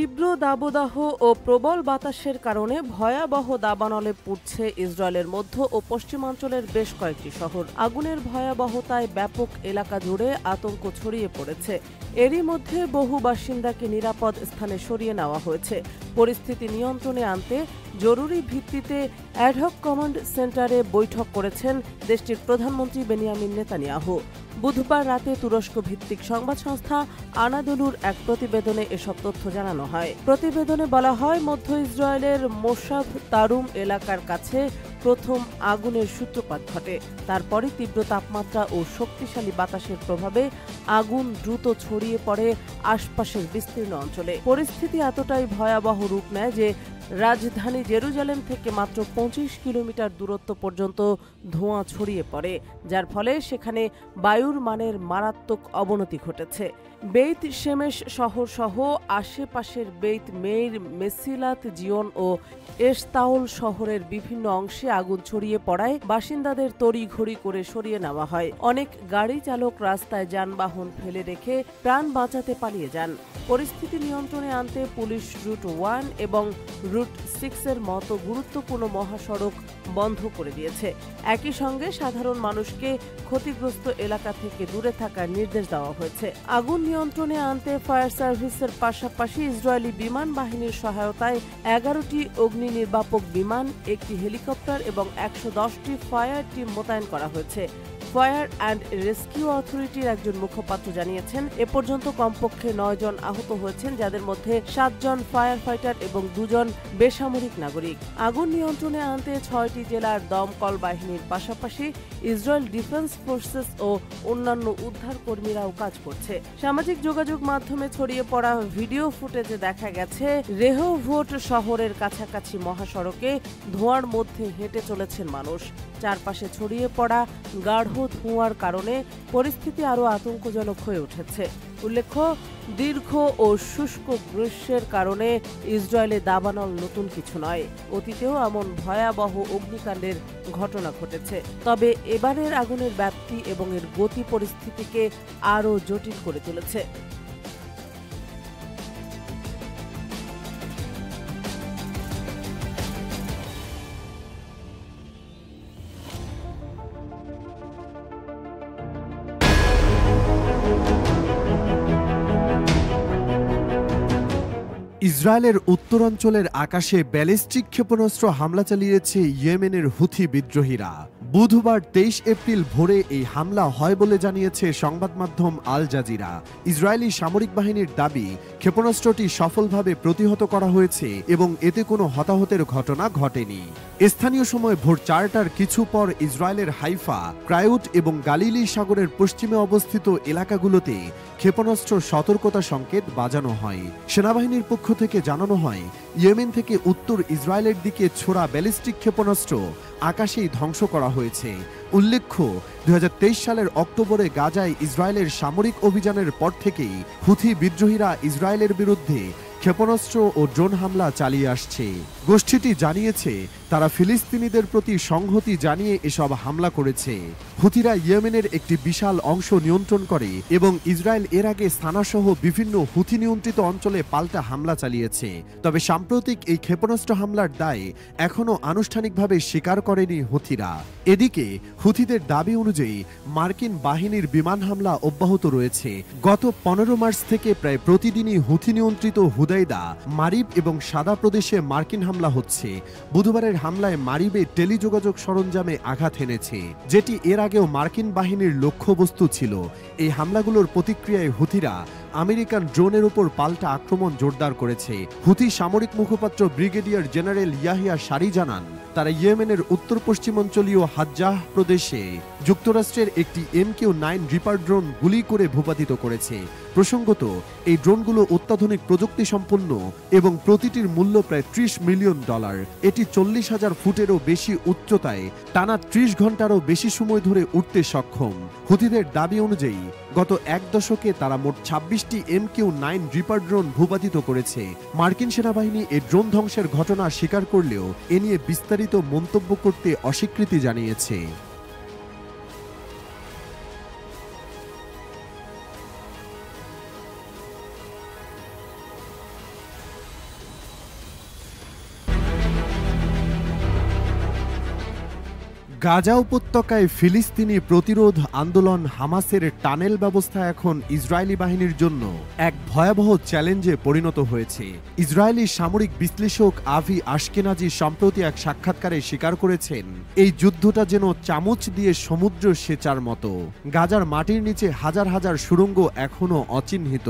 তীব্র দাবদাহ ও প্রবল বাতাসের কারণে ভয়াবহ দাবানলে পুড়ছে ইসরায়েলের মধ্য ও পশ্চিমাঞ্চলের বেশ কয়েকটি শহর। আগুনের ভয়াবহতায় ব্যাপক এলাকা জুড়ে আতঙ্ক ছড়িয়ে পড়েছে। এরই মধ্যে বহু বাসিন্দাকে নিরাপদ স্থানে সরিয়ে নেওয়া হয়েছে। পরিস্থিতি নিয়ন্ত্রণে আনতে জরুরি ভিত্তিতে অ্যাডহক কমান্ড সেন্টারে বৈঠক করেছেন দেশটির প্রধানমন্ত্রী বেনিয়ামিন নেতানিয়াহু। বুধবার রাতে তুরস্ক ভিত্তিক সংবাদ সংস্থা আনাদোলুর এক প্রতিবেদনে এসব তথ্য জানানো হয়। প্রতিবেদনে বলা হয়, মধ্য ইসরায়েলের মোসাভ তারুম এলাকার কাছে প্রথম আগুনের সূত্রপাত ঘটে। তারপরে তীব্র তাপমাত্রা ও শক্তিশালী বাতাসের প্রভাবে আগুন দ্রুত ছড়িয়ে পড়ে আশপাশের বিস্তীর্ণ অঞ্চলে। পরিস্থিতি এতটাই ভয়াবহ রূপ নেয় যে রাজধানী জেরুজালেম থেকে মাত্র ২৫ কিলোমিটার দূরত্ব পর্যন্ত ধোঁয়া ছড়িয়ে পড়ে, যার ফলে সেখানে বায়ুর মানের মারাত্মক অবনতি ঘটেছে। বেইত শেমেশ শহর সহ আশেপাশের বেইত মেইর, মেসিলাত, জিওন ও এশতাওল শহরের বিভিন্ন অংশে আগুন ছড়িয়ে পড়ায় বাসিন্দাদের তড়িঘড়ি করে সরিয়ে নেওয়া হয়। অনেক গাড়ি চালক রাস্তায় যানবাহন ফেলে রেখে প্রাণ বাঁচাতে পালিয়ে যান। পরিস্থিতি নিয়ন্ত্রণে আনতে পুলিশ রুট 1 এবং রুট 6 এর মতো গুরুত্বপূর্ণ মহাসড়ক বন্ধ করে দিয়েছে। একই সঙ্গে সাধারণ মানুষকে ক্ষতিগ্রস্ত এলাকা থেকে দূরে থাকার নির্দেশ দেওয়া হয়েছে। আগুন নিয়ন্ত্রণে আনতে ফায়ার সার্ভিসের পাশাপাশি ইসরায়েলি বিমান বাহিনীর সহায়তায় 11টি অগ্নি নির্বাপক বিমান, একটি হেলিকপ্টার এবং 110টি ফায়ার টিম মোতায়েন করা হয়েছে। ফায়ার অ্যান্ড রেস্কিউ অথরিটির একজন মুখপাত্র জানিয়েছেন, এ পর্যন্ত কমপক্ষে 9 জন আহত হয়েছেন, যাদের মধ্যে 7 জন ফায়ার ফাইটার এবং 2 জন বেসামরিক নাগরিক। আগুন নিয়ন্ত্রণে আনতে 6টি জেলার দমকল বাহিনীর পাশাপাশি ইসরায়েল ডিফেন্স ফোর্সেস ও অন্যান্য উদ্ধার কর্মীরাও কাজ করছে। সামাজিক যোগাযোগ মাধ্যমে ছড়িয়ে পড়া ভিডিও ফুটেজে দেখা গেছে, রেহোভোট শহরের কাছাকাছি মহাসড়কে ধোঁয়ার মধ্যে হেঁটে চলেছেন মানুষ। চারপাশে ছড়িয়ে পড়া গাঢ় ধোঁয়ার কারণে পরিস্থিতি আরও আতঙ্কজনক হয়ে উঠেছে। উল্লেখ্য, দীর্ঘ ও শুষ্ক গ্রীষ্মের কারণে ইসরায়েলে দাবানল নতুন কিছু নয়। অতীতেও এমন ভয়াবহ অগ্নিকাণ্ডের ঘটনা ঘটেছে। তবে এবারের আগুনের ব্যাপ্তি এবং এর গতি পরিস্থিতিকে আরও জটিল করে তুলেছে। ইসরায়েলের উত্তরাঞ্চলের আকাশে ব্যালিস্টিক ক্ষেপণাস্ত্র হামলা চালিয়েছে ইয়েমেনের হুথি বিদ্রোহীরা। বুধবার 23 এপ্রিল ভোরে এই হামলা হয় বলে জানিয়েছে সংবাদ মাধ্যম আল জাজিরা। ইসরায়েলি সামরিক বাহিনীর দাবি, ক্ষেপণাস্ত্রটি সফলভাবে প্রতিহত করা হয়েছে এবং এতে কোনো হতাহতের ঘটনা ঘটেনি। স্থানীয় সময় ভোর 4টার কিছু পর ইসরায়েলের হাইফা, ক্রায়ুট এবং গালিলি সাগরের পশ্চিমে অবস্থিত এলাকাগুলোতে ক্ষেপণাস্ত্র সতর্কতা সংকেত বাজানো হয়। সেনাবাহিনীর পক্ষ থেকে জানানো হয়, ইয়েমেন থেকে উত্তর ইসরায়েলের দিকে ছোড়া ব্যালিস্টিক ক্ষেপণাস্ত্র আকাশেই ধ্বংস করা হয়েছে। উল্লেখ্য, 2023 সালের অক্টোবরে গাজায় ইসরায়েলের সামরিক অভিযানের পর থেকেই হুথি বিদ্রোহীরা ইসরায়েলের বিরুদ্ধে ক্ষেপণাস্ত্র ও ড্রোন হামলা চালিয়ে আসছে। গোষ্ঠীটি জানিয়েছে, তারা ফিলিস্তিনিদের প্রতি সংহতি জানিয়ে এসব হামলা করেছে। হুথিরা ইয়েমেনের একটি বিশাল অংশ নিয়ন্ত্রণ করে এবং ইসরায়েল এর আগে সানাসহ বিভিন্ন হুথি নিয়ন্ত্রিত অঞ্চলে পাল্টা হামলা চালিয়েছে। তবে সাম্প্রতিক এই ক্ষেপণাস্ত্র হামলার দায় এখনও আনুষ্ঠানিকভাবে স্বীকার করেনি হুথিরা। এদিকে হুথিদের দাবি অনুযায়ী মার্কিন বাহিনীর বিমান হামলা অব্যাহত রয়েছে। গত 15 মার্চ থেকে প্রায় প্রতিদিনই হুথি নিয়ন্ত্রিত হুদাইদা, মারিব এবং সাদা প্রদেশে মার্কিন হামলা হচ্ছে। বুধবারের হামলায় মারিবে টেলিযোগাযোগ সরঞ্জামে আঘাত এনেছে, যেটি এর আগেও মার্কিন বাহিনীর লক্ষ্যবস্তু ছিল। এই হামলাগুলোর প্রতিক্রিয়ায় হুথিরা আমেরিকান ড্রোনের উপর পাল্টা আক্রমণ জোরদার করেছে। হুথি সামরিক মুখপাত্র ব্রিগেডিয়ার জেনারেল ইয়াহিয়া সারি জানান, তারা ইয়েমেনের উত্তর পশ্চিমাঞ্চলীয় হাজ্জাহ প্রদেশে যুক্তরাষ্ট্রের একটি MQ-9 রিপার ড্রোন গুলি করে ভূপাতিত করেছে। প্রসঙ্গত, এই ড্রোনগুলো অত্যাধুনিক প্রযুক্তি সম্পন্ন এবং প্রতিটির মূল্য প্রায় $30 মিলিয়ন। এটি 40,000 ফুটেরও বেশি উচ্চতায় টানা 30 ঘন্টারও বেশি সময় ধরে উঠতে সক্ষম। হুথিদের দাবি অনুযায়ী গত এক দশকে তারা মোট 26টি MQ-9 রিপার ড্রোন ভূপাতিত করেছে। মার্কিন সেনাবাহিনী এই ড্রোন ধ্বংসের ঘটনা স্বীকার করলেও এ নিয়ে বিস্তারিত মন্তব্য করতে অস্বীকৃতি জানিয়েছে। গাজা উপত্যকায় ফিলিস্তিনি প্রতিরোধ আন্দোলন হামাসের টানেল ব্যবস্থা এখন ইসরায়েলি বাহিনীর জন্য এক ভয়াবহ চ্যালেঞ্জে পরিণত হয়েছে। ইসরায়েলি সামরিক বিশ্লেষক আভি আশকেনাজি সম্প্রতি এক সাক্ষাৎকারে স্বীকার করেছেন, এই যুদ্ধটা যেন চামচ দিয়ে সমুদ্র সেচার মতো। গাজার মাটির নিচে হাজার হাজার সুড়ঙ্গ এখনো অচিহ্নিত।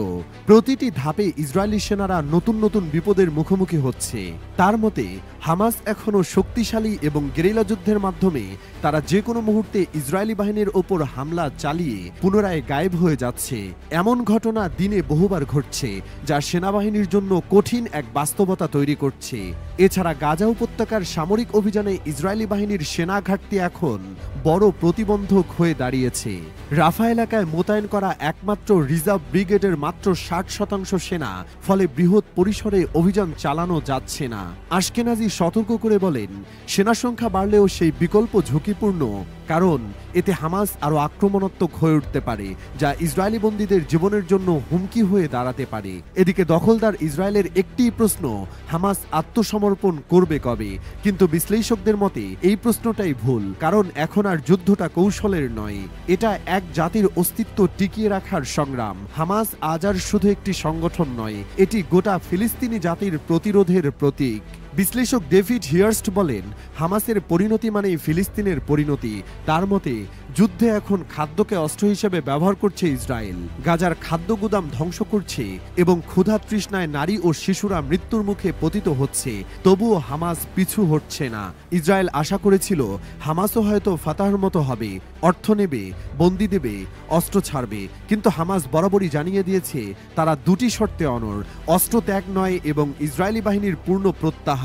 প্রতিটি ধাপে ইসরায়েলি সেনারা নতুন নতুন বিপদের মুখোমুখি হচ্ছে। তার মতে হামাস এখনো শক্তিশালী এবং গেরিলা যুদ্ধের মাধ্যমে তারা যে কোনো মুহূর্তে ইসরায়েলি বাহিনীর ওপর হামলা চালিয়ে পুনরায় গায়েব হয়ে যাচ্ছে। এমন ঘটনা দিনে বহুবার ঘটছে, যা সেনাবাহিনীর জন্য কঠিন এক বাস্তবতা তৈরি করছে। এছাড়া গাজা উপত্যকার সামরিক অভিযানে ইসরায়েলি বাহিনীর সেনা ঘাটতি এখন বড় প্রতিবন্ধক হয়ে দাঁড়িয়েছে। রাফা এলাকায় মোতায়েন করা একমাত্র রিজার্ভ ব্রিগেডের মাত্র 60% সেনা, ফলে বৃহৎ পরিসরে অভিযান চালানো যাচ্ছে না। আশকেনাজি সতর্ক করে বলেন, সেনা সংখ্যা বাড়লেও সেই বিকল্প ঝুঁকিপূর্ণ, কারণ এতে হামাস আরও আক্রমণাত্মক হয়ে উঠতে পারে, যা ইসরায়েলি বন্দীদের জীবনের জন্য হুমকি হয়ে দাঁড়াতে পারে। এদিকে দখলদার ইসরায়েলের একটিই প্রশ্ন, হামাস আত্মসমর্পণ করবে কবে? কিন্তু বিশ্লেষকদের মতে এই প্রশ্নটাই ভুল, কারণ এখন আর যুদ্ধটা কৌশলের নয়, এটা এক জাতির অস্তিত্ব টিকিয়ে রাখার সংগ্রাম। হামাস আজ আর শুধু একটি সংগঠন নয়, এটি গোটা ফিলিস্তিনি জাতির প্রতিরোধের প্রতীক। বিশ্লেষক ডেভিড হিয়ার্স্ট বলেন, হামাসের পরিণতি মানেই ফিলিস্তিনের পরিণতি। তার মতে যুদ্ধে এখন খাদ্যকে অস্ত্র হিসেবে ব্যবহার করছে ইসরায়েল, গাজার খাদ্য গুদাম ধ্বংস করছে এবং ক্ষুধা তৃষ্ণায় নারী ও শিশুরা মৃত্যুর মুখে পতিত হচ্ছে। তবুও হামাস পিছু হটছে না। ইসরায়েল আশা করেছিল হামাসও হয়তো ফাতাহর মতো হবে, অর্থ নেবে, বন্দি দেবে, অস্ত্র ছাড়বে, কিন্তু হামাস বরাবরই জানিয়ে দিয়েছে তারা দুটি শর্তে অনড়, অস্ত্র ত্যাগ নয় এবং ইসরায়েলি বাহিনীর পূর্ণ প্রত্যাহার।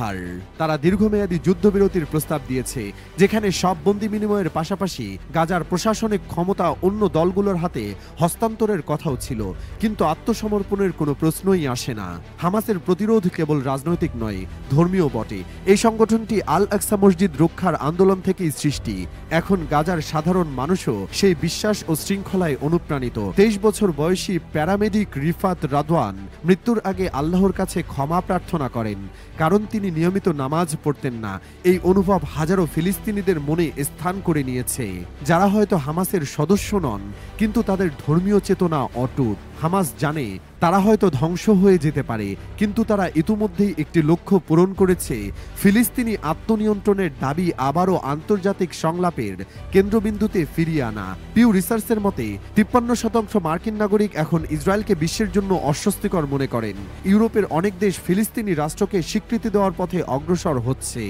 তারা দীর্ঘমেয়াদী যুদ্ধবিরতির প্রস্তাব দিয়েছে, যেখানে সব বন্দি বিনিময়ের পাশাপাশি গাজার প্রশাসনিক ক্ষমতা অন্য দলগুলোর হাতে হস্তান্তরের কথাও ছিল, কিন্তু আত্মসমর্পণের কোনো প্রশ্নই আসে না। হামাসের প্রতিরোধ কেবল রাজনৈতিক নয়, ধর্মীয় বটে। এই সংগঠনটি আল আকসা মসজিদ রক্ষার আন্দোলন থেকেই সৃষ্টি। এখন গাজার সাধারণ মানুষও সেই বিশ্বাস ও শৃঙ্খলায় অনুপ্রাণিত। 23 বছর বয়সী প্যারামেডিক রিফাত রাদওয়ান মৃত্যুর আগে আল্লাহর কাছে ক্ষমা প্রার্থনা করেন, কারণ তিনি নিয়মিত নামাজ পড়তেন না। এই অনুভব হাজারো ফিলিস্তিনিদের মনে স্থান করে নিয়েছে, যারা হয়তো হামাসের সদস্য নন, কিন্তু তাদের ধর্মীয় চেতনা অটুট। হামাস জানে তারা হয়তো ধ্বংস হয়ে যেতে পারে, কিন্তু তারা ইতিমধ্যেই একটি লক্ষ্য পূরণ করেছে, ফিলিস্তিনি আত্মনিয়ন্ত্রণের দাবি আবারও আন্তর্জাতিক সংলাপের কেন্দ্রবিন্দুতে ফিরিয়ে আনা। পিউ রিসার্চের মতে 53% মার্কিন নাগরিক এখন ইসরায়েলকে বিশ্বের জন্য অস্বস্তিকর মনে করেন। ইউরোপের অনেক দেশ ফিলিস্তিনি রাষ্ট্রকে স্বীকৃতি দেওয়ার পথে অগ্রসর হচ্ছে।